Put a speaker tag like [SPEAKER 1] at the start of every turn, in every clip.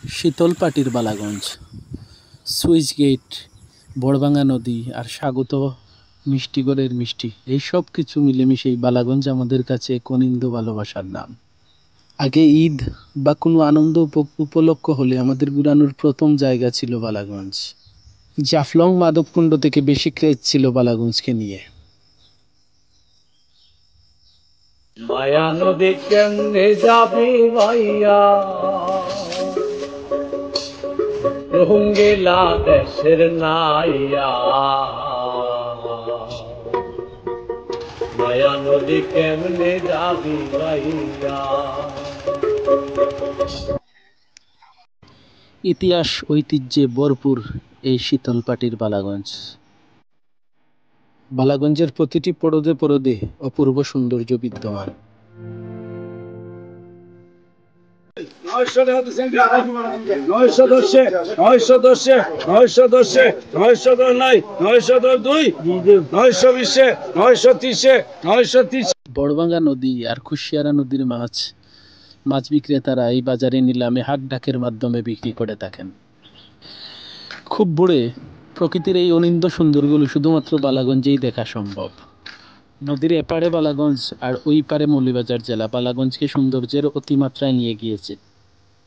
[SPEAKER 1] শীতলপাটির Balaganj, switch gate, Borobhanga নদী আর স্বাগত মিষ্টিগড়ের মিষ্টি, এই সব কিছু মিলেমিশে এই বালাগঞ্জ আমাদের কাছে এক অনিন্দ্য ভালোবাসার নাম। আগে ঈদ বা কোনো আনন্দ উপলক্ষ হলে আমাদের ঘুরানোর প্রথম জায়গা ছিল বালাগঞ্জ। জাফলং মাদবকুণ্ড থেকে বেশি ক্রেজ ছিল বালাগঞ্জকে নিয়ে।
[SPEAKER 2] মায়া নদী কেমনে যাবি ভাইয়া, রঙ্গিলা দেশের নাইয়া। মায়া নদী কেমনে যাবি ভাইয়া।
[SPEAKER 1] ইতিহাস ঐতিহ্যে ভরপুর এই শীতলপাটির বালাগঞ্জ। বালাগঞ্জের প্রতিটি পরদে পরদে অপূর্ব সৌন্দর্য বিদ্যমান। বড়ভাঙ্গা নদী আর কুশিয়ারা নদীর মাছ বিক্রেতারা এই বাজারে নিলামে হাক ডাকের মাধ্যমে বিক্রি করে থাকেন। খুব ভোরে প্রকৃতির এই অনিন্দ্য সুন্দরগুলো শুধুমাত্র বালাগঞ্জেই দেখা সম্ভব। নদীর এপারে বালাগঞ্জ আর ওই পারে মৌলভীবাজার জেলা বালাগঞ্জকে সৌন্দর্যের অতিমাত্রায় নিয়ে গিয়েছে।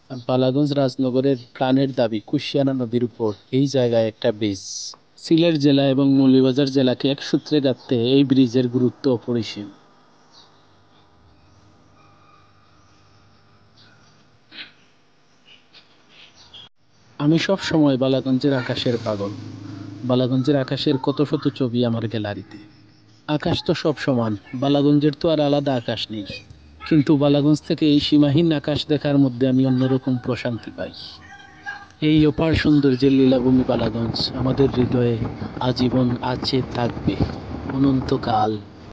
[SPEAKER 1] আর বালাগঞ্জ রাজনগরের প্রাণের দাবি কুশিয়ারা নদীর উপর এই জায়গায় একটা ব্রিজ। সিলেট জেলা এবং মৌলভীবাজার জেলাকে এক সূত্রে গাঁথতে এই ব্রিজের গুরুত্ব অপরিসীম। আমি সব সময় বালাগঞ্জের আকাশের পাগল। বালাগঞ্জের আকাশের কত শত ছবি আমার গ্যালারিতে। আকাশ তো সব সমান, বালাগঞ্জের তো আর আলাদা আকাশ নেই, কিন্তু বালাগঞ্জ থেকে এই সীমাহীন আকাশ দেখার মধ্যে আমি অন্যরকম প্রশান্তি পাই। এই অপার সৌন্দর্যের লীলাভূমি বালাগঞ্জ আমাদের হৃদয়ে আজীবন আছে, থাকবে অনন্তকাল।